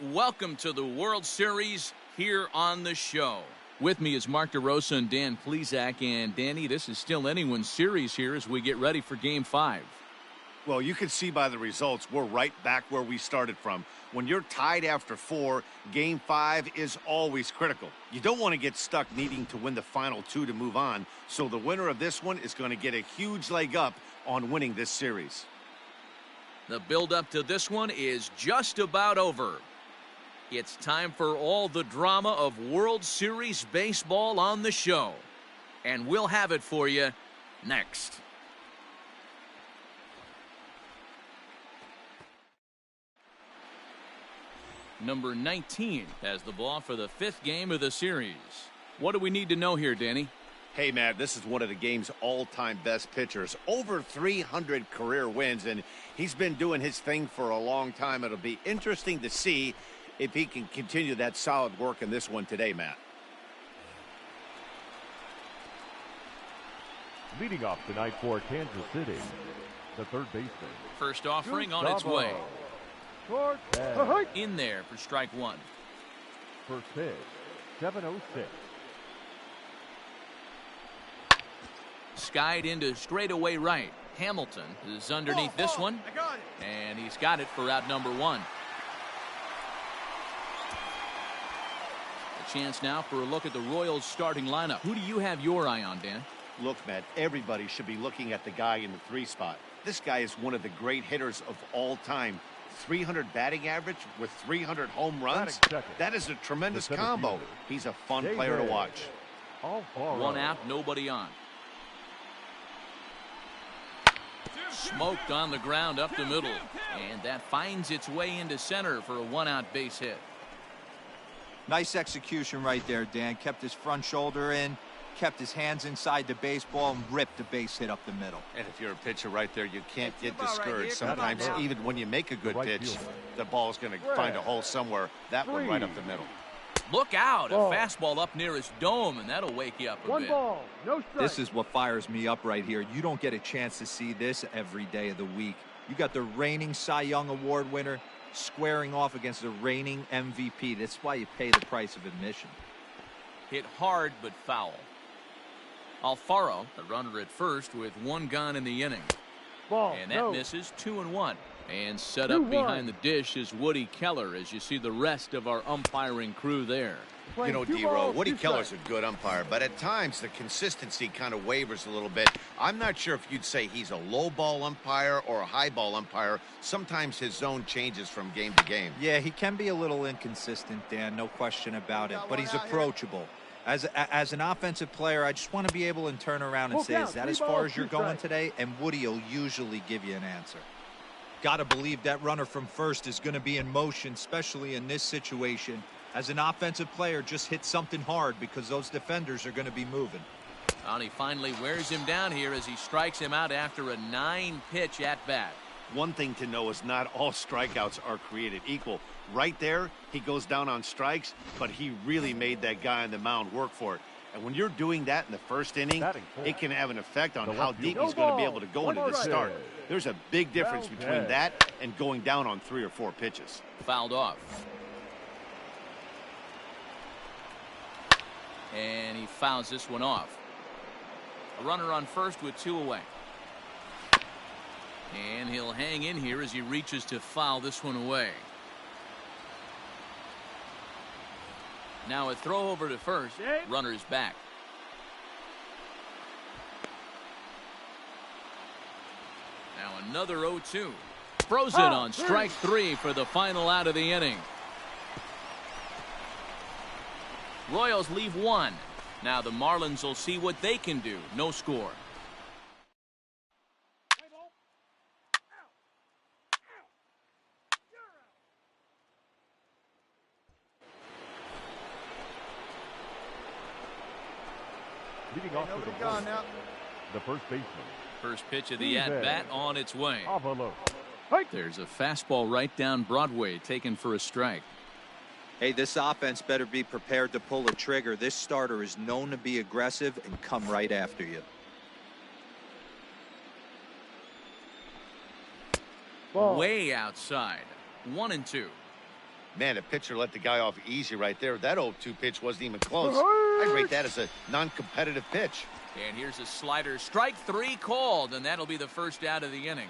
welcome to the World Series here on the show. With me is Mark DeRosa and Dan Plesac. And Danny, this is still anyone's series here as we get ready for Game 5. Well, you can see by the results, we're right back where we started from. When you're tied after 4, Game 5 is always critical. You don't want to get stuck needing to win the final 2 to move on, so the winner of this one is going to get a huge leg up on winning this series. The build-up to this one is just about over. It's time for all the drama of World Series baseball on the show. And we'll have it for you next. Number 19 has the ball for the 5th game of the series. What do we need to know here, Danny? Hey, Matt, this is one of the game's all-time best pitchers. Over 300 career wins, and he's been doing his thing for a long time. It'll be interesting to see if he can continue that solid work in this one today, Matt. Leading off tonight for Kansas City, the third baseman. First offering on its way. In there for strike 1. First pitch, 7:06. Skied into straightaway right. Hamilton is underneath this one. And he's got it for out number 1. A chance now for a look at the Royals starting lineup. Who do you have your eye on, Dan? Look, Matt, everybody should be looking at the guy in the 3 spot. This guy is one of the great hitters of all time. 300 batting average with 300 home runs. That is a tremendous combo. He's a fun player to watch. One out, nobody on. Smoked on the ground up the middle. And that finds its way into center for a 1-out base hit. Nice execution right there, Dan. Kept his front shoulder in, kept his hands inside the baseball, and ripped the base hit up the middle. And if you're a pitcher right there, you can't get discouraged. Sometimes even when you make a good pitch, the ball's going to find a hole somewhere. That one right up the middle. Look out, a fastball up near his dome, and that'll wake you up a bit. This is what fires me up right here. You don't get a chance to see this every day of the week. You got the reigning Cy Young Award winner squaring off against the reigning MVP. That's why you pay the price of admission. Hit hard but foul. Alfaro, the runner at first with 1 gone in the inning. And that misses 2-1. And set up behind the dish is Woody Keller as you see the rest of our umpiring crew there. You know, D-Row, Woody Keller's a good umpire, but at times the consistency kind of wavers a little bit. I'm not sure if you'd say he's a low ball umpire or a high ball umpire. Sometimes his zone changes from game to game. Yeah, he can be a little inconsistent, Dan, no question about it, but he's approachable. As an offensive player, I just want to be able to turn around and say, is that as far as you're going today? And Woody will usually give you an answer. Got to believe that runner from first is going to be in motion, especially in this situation. As an offensive player, just hit something hard because those defenders are going to be moving. And he finally wears him down here as he strikes him out after a 9-pitch at-bat. One thing to know is not all strikeouts are created equal. Right there, he goes down on strikes, but he really made that guy on the mound work for it. And when you're doing that in the first inning, it can have an effect on how deep he's going to be able to go into the start. There's a big difference between that and going down on 3 or 4 pitches. Fouled off. And he fouls this one off. A runner on first with 2 away. And he'll hang in here as he reaches to foul this one away. Now a throw over to first. Runner's back. Now another 0-2. Throws it on strike 3 for the final out of the inning. Royals leave 1. Now the Marlins will see what they can do. No score. Leading off to the first baseman. First pitch of the at-bat on its way. Avalo. There's a fastball right down Broadway taken for a strike. Hey, this offense better be prepared to pull the trigger. This starter is known to be aggressive and come right after you. Way outside. 1-2. Man, the pitcher let the guy off easy right there. That 0-2 pitch wasn't even close. I'd rate that as a non-competitive pitch. And here's a slider. Strike 3 called, and that'll be the first out of the inning.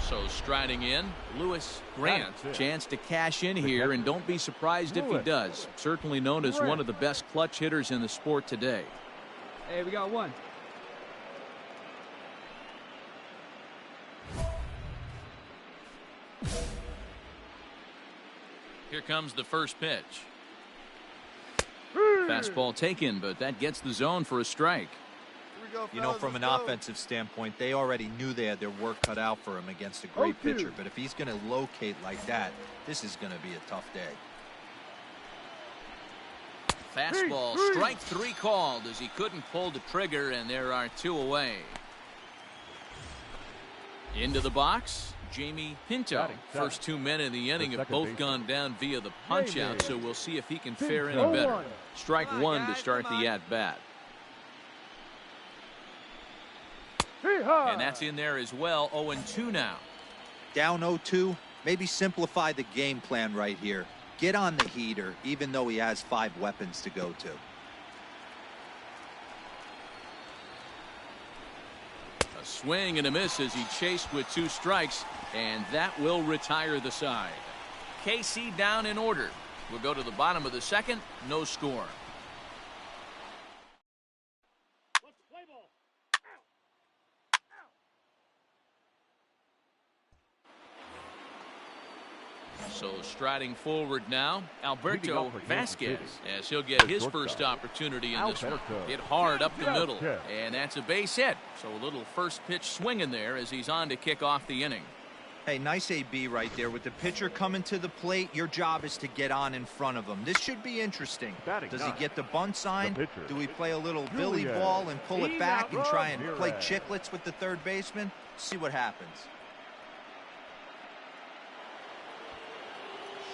So striding in, Lewis Grant. Chance to cash in here, and don't be surprised if he does. Certainly known as one of the best clutch hitters in the sport today. Hey, we got one. Here comes the first pitch. Fastball taken, but that gets the zone for a strike. You know, from an offensive standpoint, they already knew they had their work cut out for him against a great pitcher. But if he's going to locate like that, this is going to be a tough day. Fastball, strike 3 called as he couldn't pull the trigger, and there are 2 away. Into the box, Jamie Pinto. First 2 men in the inning have both gone down via the punch-out, so we'll see if he can fare any better. Strike 1 to start the at-bat. And that's in there as well. 0-2 now. Down 0-2. Maybe simplify the game plan right here. Get on the heater, even though he has 5 weapons to go to. A swing and a miss as he chased with 2 strikes, and that will retire the side. KC down in order. We'll go to the bottom of the second. No score. So striding forward now, Alberto Vasquez, as he'll get his first opportunity in this one. Hit hard up the middle, and that's a base hit. So a little first pitch swing in there as he's on to kick off the inning. Hey, nice AB right there. With the pitcher coming to the plate, your job is to get on in front of him. This should be interesting. Does he get the bunt sign? Do we play a little Billy ball and pull it back and try and play chicklets with the third baseman? See what happens.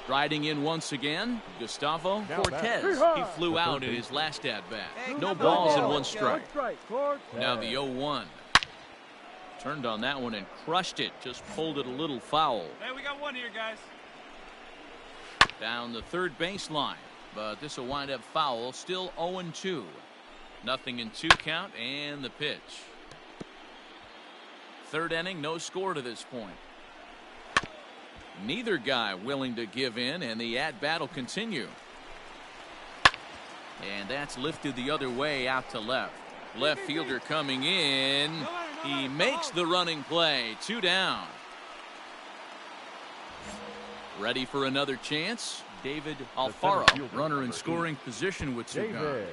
Striding in once again, Gustavo Cortez. He flew out in his last at-bat. No balls and 1 strike. Now the 0-1. Turned on that one and crushed it. Just pulled it a little foul. Hey, we got one here, guys. Down the third baseline, but this will wind up foul. Still 0-2. Nothing in 2 count, and the pitch. Third inning, no score to this point. Neither guy willing to give in, and the at-bat will continue. And that's lifted the other way out to left. Left fielder coming in. He makes the running play. 2 down. Ready for another chance. David Alfaro, runner in scoring position with 2 gone.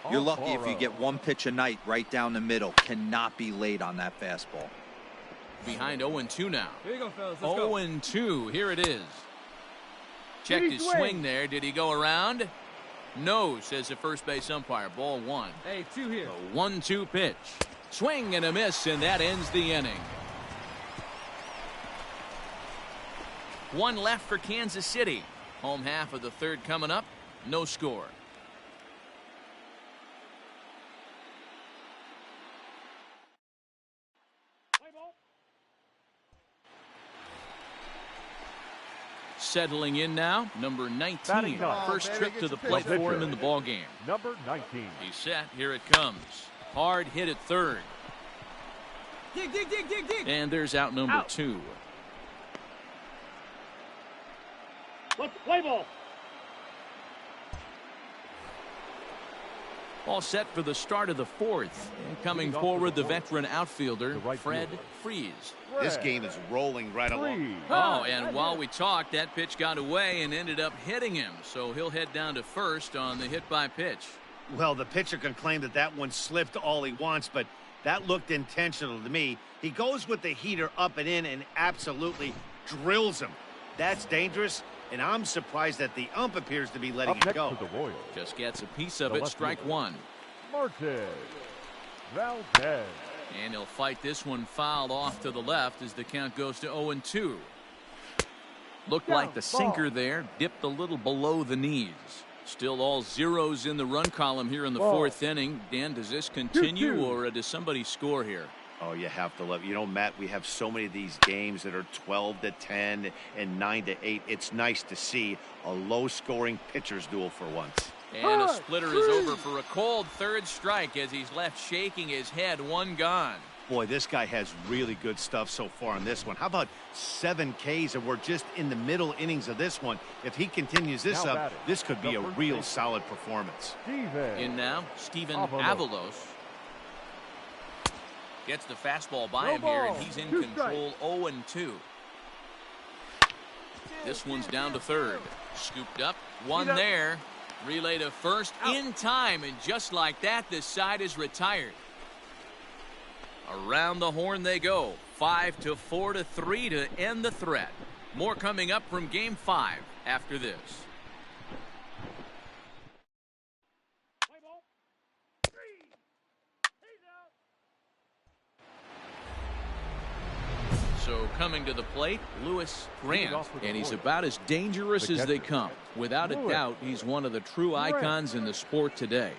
You're lucky if you get 1 pitch a night right down the middle. Cannot be late on that fastball. Behind 0-2 now. Here you go, fellas. Let's go. 0-2. Here it is. Checked his swing there. Did he go around? No, says the first base umpire. Ball 1. Hey, 2 here. A 1-2 pitch. Swing and a miss, and that ends the inning. 1 left for Kansas City. Home half of the third coming up. No score. Settling in now, number 19. First trip to the plate for him in the ball game. Number 19. He's set. Here it comes. Hard hit at third. Dig. And there's out number 2. Let's play ball. All set for the start of the 4th. And coming forward, the veteran outfielder, Fred Freese. This game is rolling right along. Oh, and while we talked, that pitch got away and ended up hitting him. So he'll head down to first on the hit by pitch. Well, the pitcher can claim that one slipped all he wants, but that looked intentional to me. He goes with the heater up and in and absolutely drills him. That's dangerous, and I'm surprised that the ump appears to be letting it go. Just gets a piece of it. Strike 1. Marquez Valdez. And he'll fight this one foul off to the left as the count goes to 0-2. Looked like the sinker there dipped a little below the knees. Still all zeros in the run column here in the 4th inning. Dan, does this continue or does somebody score here? Oh, you have to love. You know, Matt, we have so many of these games that are 12-10 and 9-8. It's nice to see a low-scoring pitcher's duel for once. And a splitter is over for a cold third strike as he's left shaking his head. One gone. Boy, this guy has really good stuff so far on this one. How about 7 Ks, and we're just in the middle innings of this one. If he continues this up, this could be a real solid performance. In now, Steven Avalos. Gets the fastball by him here, and he's in control. 0-2. This one's down to third. Scooped up. One there. Relay to first in time, and just like that, this side is retired. Around the horn they go. 5-4-3 to end the threat. More coming up from Game 5 after this. So coming to the plate, Lewis Grant, and he's about as dangerous as they come. Without a doubt, he's one of the true icons in the sport today.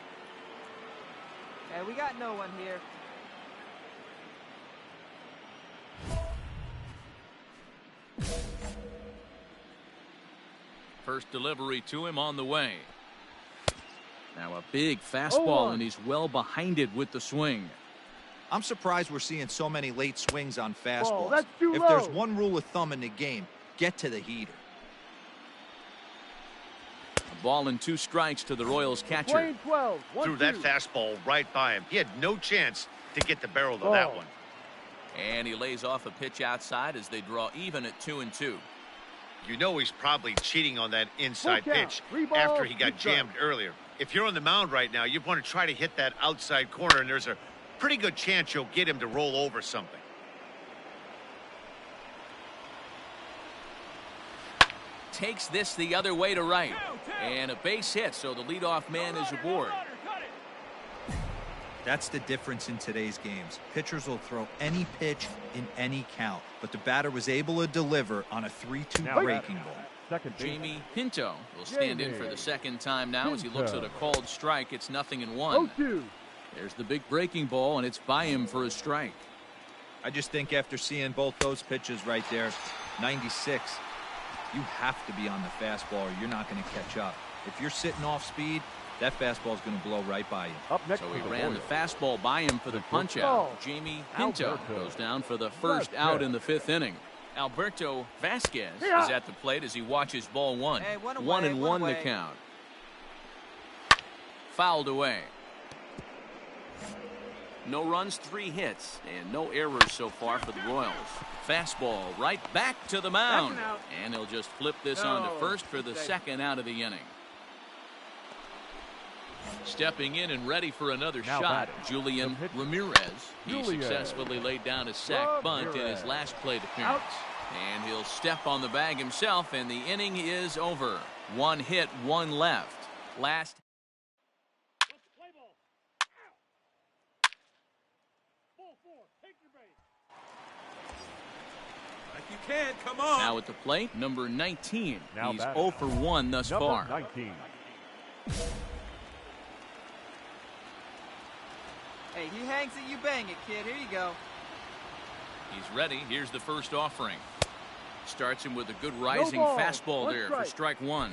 Hey, we got no one here. First delivery to him on the way. Now a big fastball, and he's well behind it with the swing. I'm surprised we're seeing so many late swings on fastballs. That's too if low. there's one rule of thumb in the game, get to the heater. A ball and 2 strikes to the Royals catcher. 12. Threw that fastball right by him. He had no chance to get the barrel to that one. And he lays off a pitch outside as they draw even at 2-2. You know he's probably cheating on that inside pitch after he got jammed earlier. If you're on the mound right now, you want to try to hit that outside corner, and there's a pretty good chance you'll get him to roll over something. Takes this the other way to right. And a base hit, so the leadoff man is aboard. That's the difference in today's games. Pitchers will throw any pitch in any count, but the batter was able to deliver on a 3-2 breaking ball. Jamie Pinto will stand in for the second time now as he looks at a called strike. It's 0-1. There's the big breaking ball, and it's by him for a strike. I just think after seeing both those pitches right there, 96, you have to be on the fastball or you're not going to catch up. If you're sitting off speed, that fastball is going to blow right by you. Up next so he ran the fastball by him for the punch out. Jamie Pinto goes down for the first out in the 5th inning. Alberto Vasquez is at the plate as he watches ball 1. Hey, 1-1 the count. Fouled away. No runs, 3 hits, and no errors so far for the Royals. Fastball right back to the mound. And he'll just flip this on to first for the second out of the inning. Stepping in and ready for another shot, Julian Ramirez. He successfully laid down a sac bunt in his last plate appearance. And he'll step on the bag himself, and the inning is over. 1 hit, 1 left. Last. You can, come on. Now at the plate, number 19. Now He's batting. 0 for 1 thus far. 19. Hey, he hangs it, you bang it, kid. Here you go. He's ready. Here's the first offering. Starts him with a good rising ball. fastball 1 there strike. for strike 1.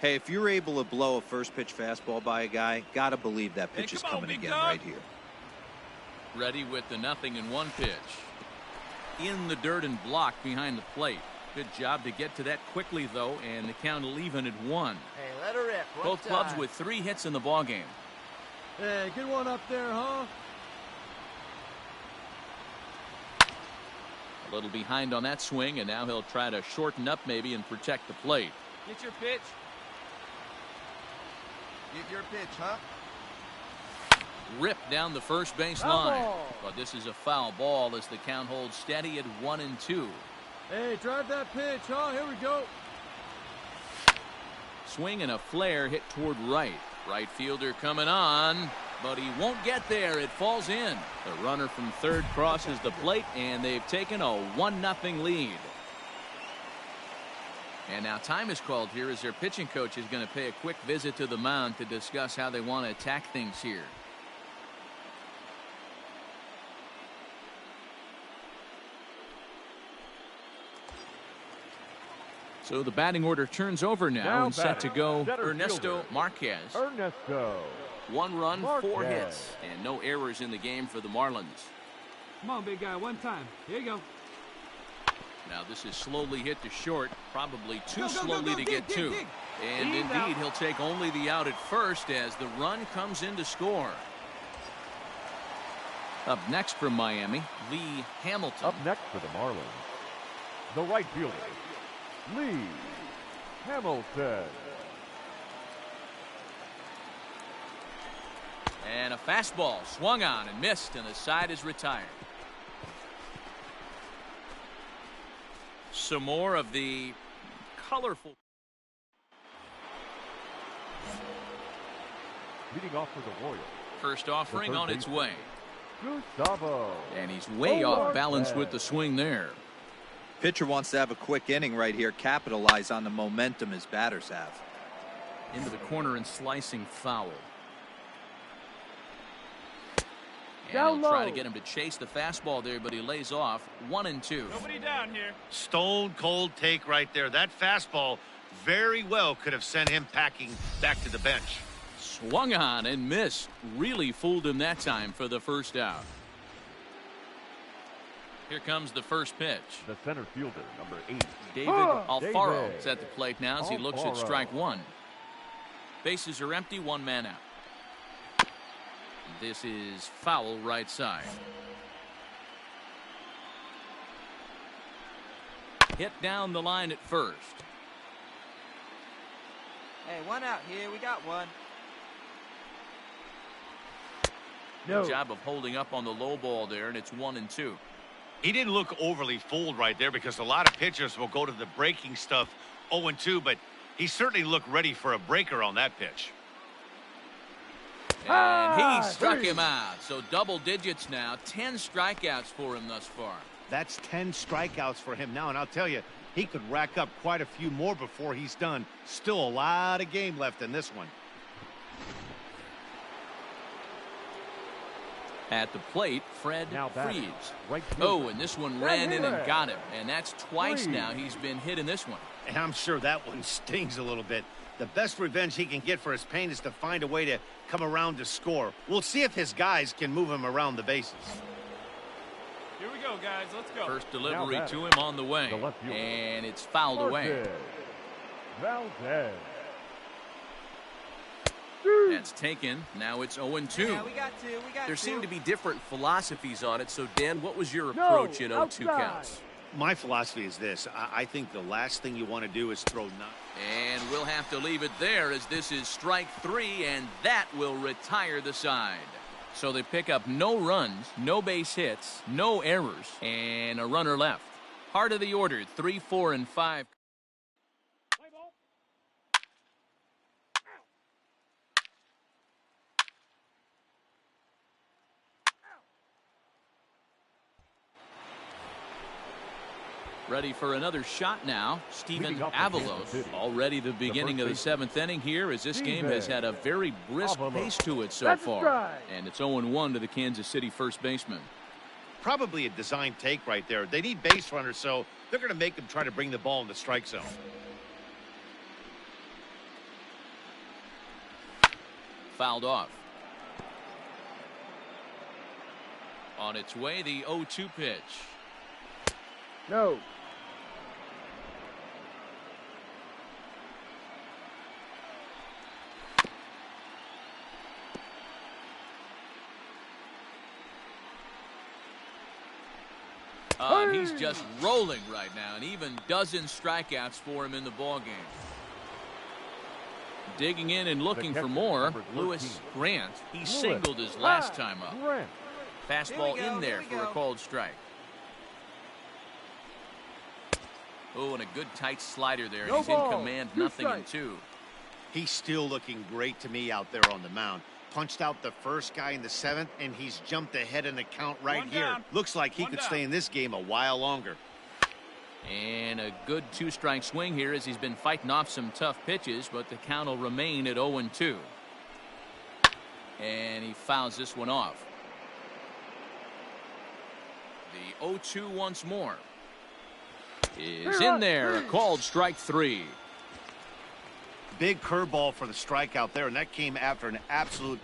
Hey, if you're able to blow a first pitch fastball by a guy, gotta believe that pitch is come on, coming big again dog. right here. Ready with the 0-1 pitch. In the dirt and blocked behind the plate. Good job to get to that quickly, though, and the count will even at 1. Hey, let her rip. Both clubs with 3 hits in the ballgame. Hey, good one up there, huh? A little behind on that swing, and now he'll try to shorten up maybe and protect the plate. Get your pitch. Get your pitch, huh? Ripped down the first base Foul line. ball. But this is a foul ball as the count holds steady at 1-2. Hey, drive that pitch, huh? Here we go. Swing and a flare hit toward right. Right fielder coming on, but he won't get there. It falls in. The runner from third crosses the plate, and they've taken a 1-0 lead. And now time is called here as their pitching coach is going to pay a quick visit to the mound to discuss how they want to attack things here. So the batting order turns over now and set to go Ernesto Marquez. Ernesto. 1 run, 4 hits, and no errors in the game for the Marlins. Come on, big guy, one time. Here you go. Now this is slowly hit to short, probably too slowly to get to. And indeed, he'll take only the out at first as the run comes in to score. Up next from Miami, Lee Hamilton. Up next for the Marlins, the right fielder, Lee Hamilton. And a fastball swung on and missed, and the side is retired. Some more of the colorful. Leading off for the Royals, First offering on its way. Gustavo. And he's way off balance with the swing there. Pitcher wants to have a quick inning right here, capitalize on the momentum his batters have. Into the corner and slicing foul. And he'll try to get him to chase the fastball there, but he lays off. 1-2. Nobody down here. Stone cold take right there. That fastball very well could have sent him packing back to the bench. Swung on and missed. Really fooled him that time for the first out. Here comes the first pitch. The center fielder, number 8. David Alfaro is at the plate now as he looks at strike 1. Bases are empty, 1 man out. This is foul right side. Hit down the line at first. Hey, 1 out here. We got 1. Good job of holding up on the low ball there, and it's 1-2. He didn't look overly fooled right there because a lot of pitchers will go to the breaking stuff 0-2, but he certainly looked ready for a breaker on that pitch. And he struck him out. So double digits now. 10 strikeouts for him thus far. That's 10 strikeouts for him now, and I'll tell you, he could rack up quite a few more before he's done. Still a lot of game left in this one. At the plate, Fred Freese. Right and this one ran in and got him. And that's twice now he's been hit in this one. And I'm sure that one stings a little bit. The best revenge he can get for his pain is to find a way to come around to score. We'll see if his guys can move him around the bases. Here we go, guys. Let's go. First delivery to him on the way. And it's fouled away. Valdez. That's taken. Now it's 0-2. Yeah, we got 2. There seem to be different philosophies on it. So, Dan, what was your approach in 0-2 counts? My philosophy is this. I think the last thing you want to do is throw none. And we'll have to leave it there as this is strike 3, and that will retire the side. So they pick up no runs, no base hits, no errors, and a runner left. Heart of the order, 3, 4, and 5. Ready for another shot now. Steven Avalos. Already the beginning of the 7th inning here as this game has had a very brisk pace to it so far. And it's 0-1 to the Kansas City first baseman. Probably a design take right there. They need base runners, so they're going to make them try to bring the ball in the strike zone. Fouled off. On its way, the 0-2 pitch. No. He's just rolling right now, and even dozen strikeouts for him in the ballgame. Digging in and looking for more, Lewis Grant. He singled his last time up. Fastball in there for a called strike. Oh, and a good tight slider there. He's in command, 0-2. He's still looking great to me out there on the mound. Punched out the first guy in the 7th, and he's jumped ahead in the count right here. Looks like he could stay in this game a while longer. And a good 2-strike swing here as he's been fighting off some tough pitches, but the count will remain at 0-2. And he fouls this one off. The 0-2 once more. is in there. A called strike 3. Big curveball for the strikeout there, and that came after an absolute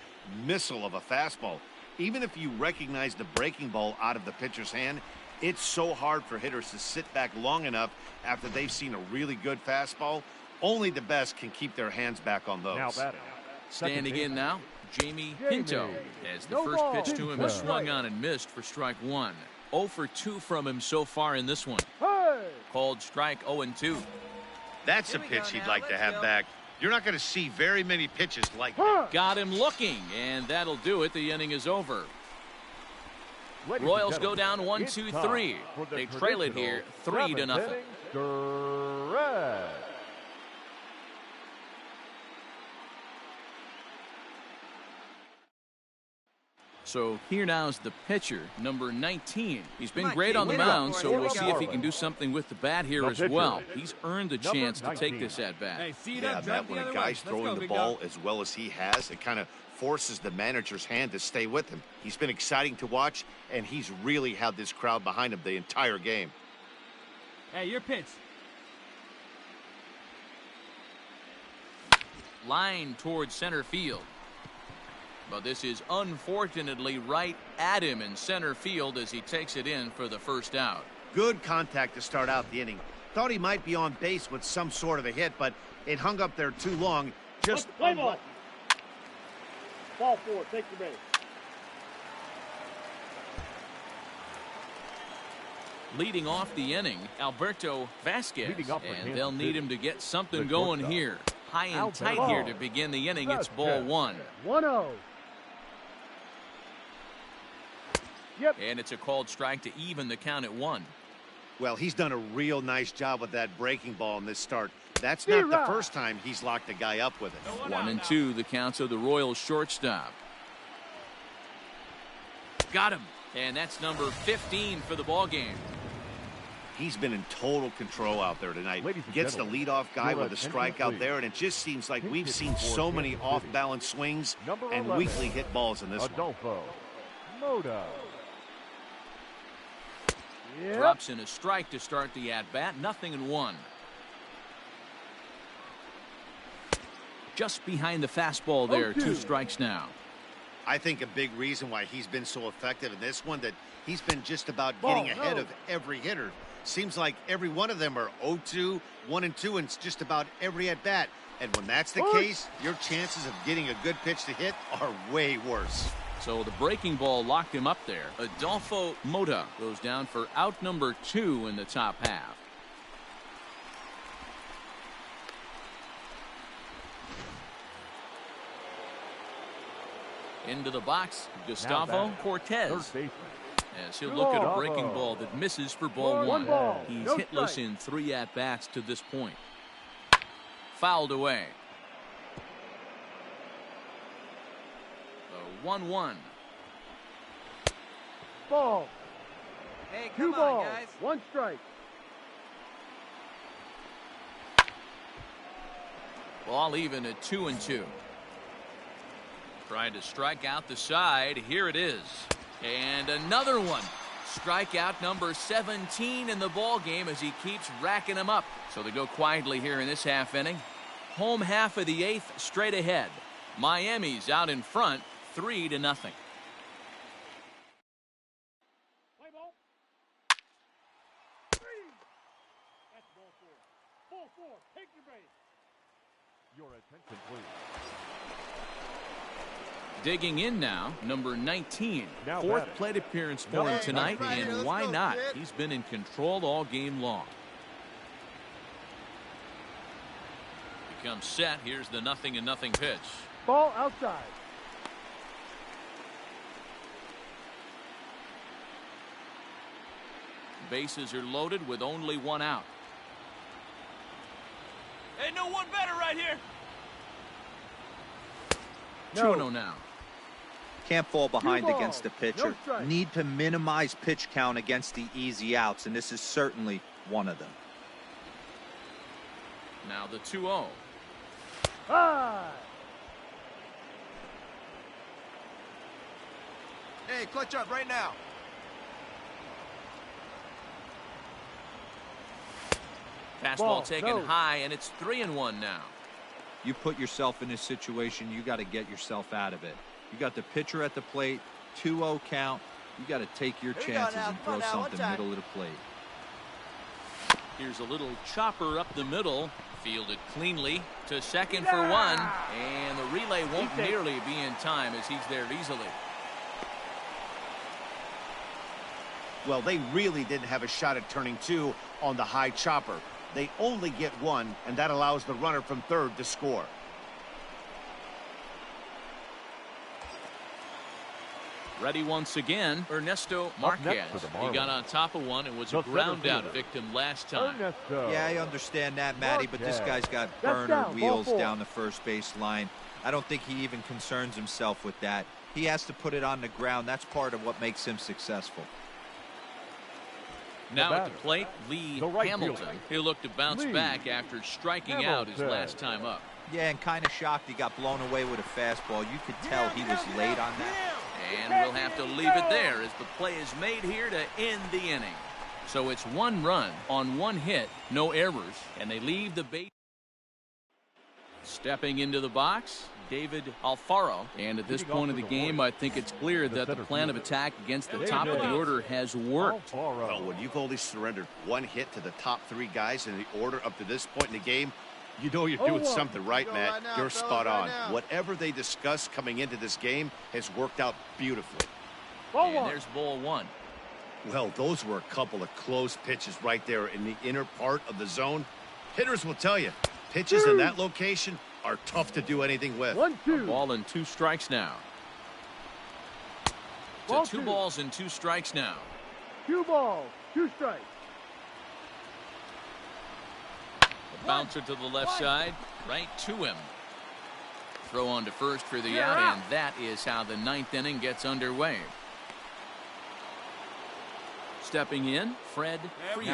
missile of a fastball. Even if you recognize the breaking ball out of the pitcher's hand, it's so hard for hitters to sit back long enough after they've seen a really good fastball. Only the best can keep their hands back on those. Now batting. Standing in now, Jamie Pinto, as the first pitch to him is swung on and missed for strike 1. 0 for 2 from him so far in this one. Called strike 0-2. That's a pitch he'd like to have back. You're not going to see very many pitches like that. Got him looking, and that'll do it. The inning is over. Royals go down 1-2-3. They trail it here 3-0. So here now's the pitcher, number 19. He's been great on the mound, so we'll see if he can do something with the bat here as well. He's earned the chance to take this at bat. Yeah, Matt, when a guy's throwing the ball as well as he has, it kind of forces the manager's hand to stay with him. He's been exciting to watch, and he's really had this crowd behind him the entire game. Hey, your pitch. Line towards center field. But this is unfortunately right at him in center field as he takes it in for the first out. Good contact to start out the inning. Thought he might be on base with some sort of a hit, but it hung up there too long. Just play ball. Ball 4, take your base. Leading off the inning, Alberto Vasquez, and they'll need him to get something going here. High and tight here to begin the inning. It's ball 1. 1-0. Yep. And it's a called strike to even the count at 1. Well, he's done a real nice job with that breaking ball in this start. That's not the first time he's locked a guy up with it. 1-2, the counts of the Royals shortstop. Got him. And that's number 15 for the ball game. He's been in total control out there tonight. Gets the leadoff guy with a strikeout there, and it just seems like we've seen so many off-balance swings and weakly hit balls in this one. Drops in a strike to start the at-bat. 0-1. Just behind the fastball there. 2 strikes now. I think a big reason why he's been so effective in this one that he's been just about getting ahead of every hitter. Seems like every one of them are 0-2, 1-2, and it's just about every at-bat. And when that's the case, your chances of getting a good pitch to hit are way worse. So the breaking ball locked him up there. Adolfo Mota goes down for out number 2 in the top half. Into the box, Gustavo Cortez. As he'll look at a breaking ball that misses for ball 1. He's hitless in 3 at-bats to this point. Fouled away. 1-1. Ball. Hey, 2 come on, balls. guys. 1 strike. Ball even at 2-2. Trying to strike out the side. Here it is. And another one. Strikeout number 17 in the ball game as he keeps racking them up. So they go quietly here in this half inning. Home half of the 8th straight ahead. Miami's out in front 3-0. Play ball. 3. That's ball 4. Ball 4. Take your base. Your attention, please. Digging in now, number 19. Now 4th batting. plate appearance for him tonight, and why not? He's been in control all game long. He comes set. Here's the 0-0 pitch. Ball outside. Bases are loaded with only 1 out. Hey, no one better right here. 2-0 now. Can't fall behind 2 balls. against the pitcher. No strike. Need to minimize pitch count against the easy outs, and this is certainly one of them. Now the 2-0. High. Hey, clutch up right now. Fastball taken high, and it's 3-1 now. You put yourself in this situation, you got to get yourself out of it. You got the pitcher at the plate, 2-0 count. You got to take your chances and throw something middle of the plate. Here's a little chopper up the middle. Fielded cleanly to second for one. And the relay won't nearly be in time as he's there easily. Well, they really didn't have a shot at turning two on the high chopper. They only get one, and that allows the runner from third to score. Ready once again, Ernesto Marquez. He got on top of one and was a ground out victim last time. Yeah, I understand that, Matty, but this guy's got burner wheels down the first base line. I don't think he even concerns himself with that. He has to put it on the ground. That's part of what makes him successful. Now at the plate, Lee Hamilton. He'll look to bounce back after striking out his last time up. Yeah, and kind of shocked he got blown away with a fastball. You could tell he was late on that. And we'll have to leave it there as the play is made here to end the inning. So it's 1 run on 1 hit, no errors, and they leave the base. Stepping into the box, David Alfaro. And at this point of the game, I think it's clear that the plan of attack against the top of the order has worked. Well, when you've only surrendered 1 hit to the top 3 guys in the order up to this point in the game, you know you're doing something right, Matt. You're spot on. Whatever they discussed coming into this game has worked out beautifully. And there's ball 1. Well, those were a couple of close pitches right there in the inner part of the zone. Hitters will tell you, pitches in that location are tough to do anything with. 1-2. Ball and 2 strikes now. To 2 balls and 2 strikes now. 2 balls, 2 strikes. Bouncer to the left side, right to him. Throw on to first for the out, and that is how the 9th inning gets underway. Stepping in, Fred Freese.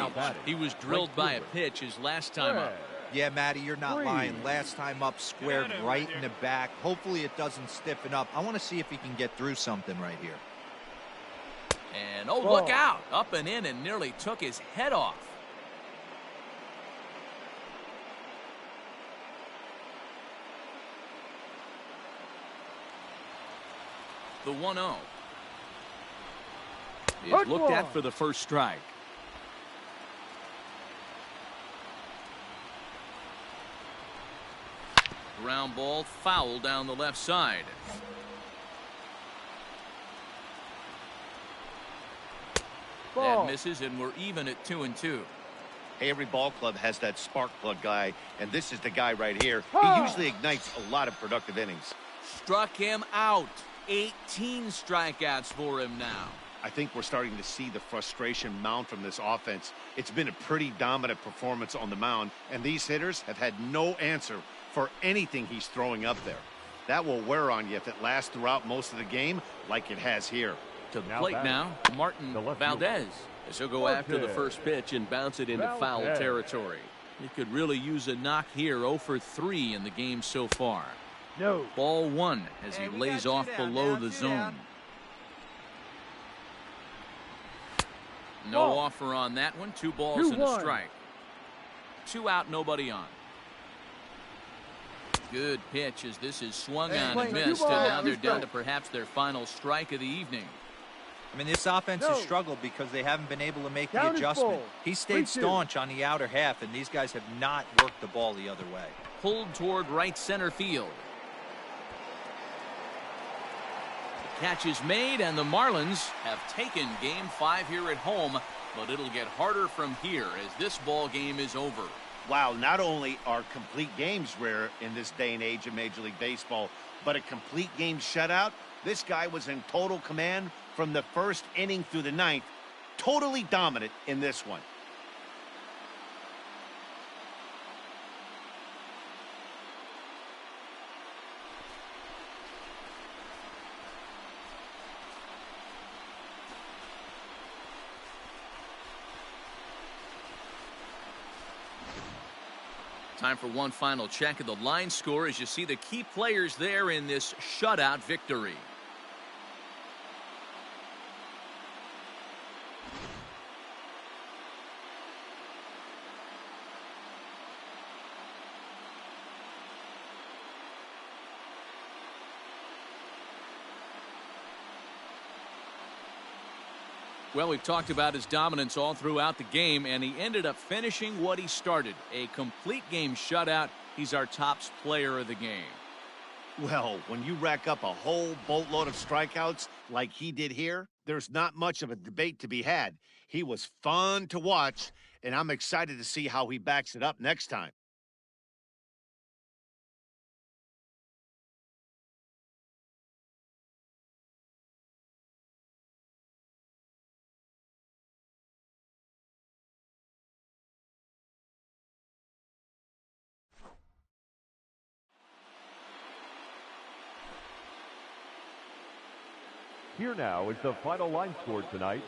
He was drilled by a pitch his last time up. Yeah, Matty, you're not lying. Last time up, squared right in the back. Hopefully it doesn't stiffen up. I want to see if he can get through something right here. And, oh, look out. Up and in and nearly took his head off. The 1-0 is looked at for the first strike. Ground ball foul down the left side. That misses, and we're even at 2-2. Hey, every ball club has that spark plug guy, and this is the guy right here. He usually ignites a lot of productive innings. Struck him out. 18 strikeouts for him now. I think we're starting to see the frustration mount from this offense. It's been a pretty dominant performance on the mound, and these hitters have had no answer for anything he's throwing up there. That will wear on you if it lasts throughout most of the game like it has here. To the plate now, Martin Valdez. As he'll go after the first pitch and bounce it into foul territory. He could really use a knock here. 0 for 3 in the game so far. No. Ball 1 as he lays off below the zone. No offer on that one. 2 balls and a strike. 2 out, nobody on. Good pitch as this is swung on and missed, and now they're down to perhaps their final strike of the evening. I mean, this offense has struggled because they haven't been able to make the adjustment. He stayed staunch on the outer half, and these guys have not worked the ball the other way. Pulled toward right center field. The catch is made, and the Marlins have taken Game 5 here at home, but it'll get harder from here as this ball game is over. Wow, not only are complete games rare in this day and age of Major League Baseball, but a complete game shutout. This guy was in total command from the first inning through the 9th. Totally dominant in this one. Time for one final check of the line score as you see the key players there in this shutout victory. Well, we've talked about his dominance all throughout the game, and he ended up finishing what he started. A complete game shutout. He's our top player of the game. Well, when you rack up a whole boatload of strikeouts like he did here, there's not much of a debate to be had. He was fun to watch, and I'm excited to see how he backs it up next time. Here now is the final line score tonight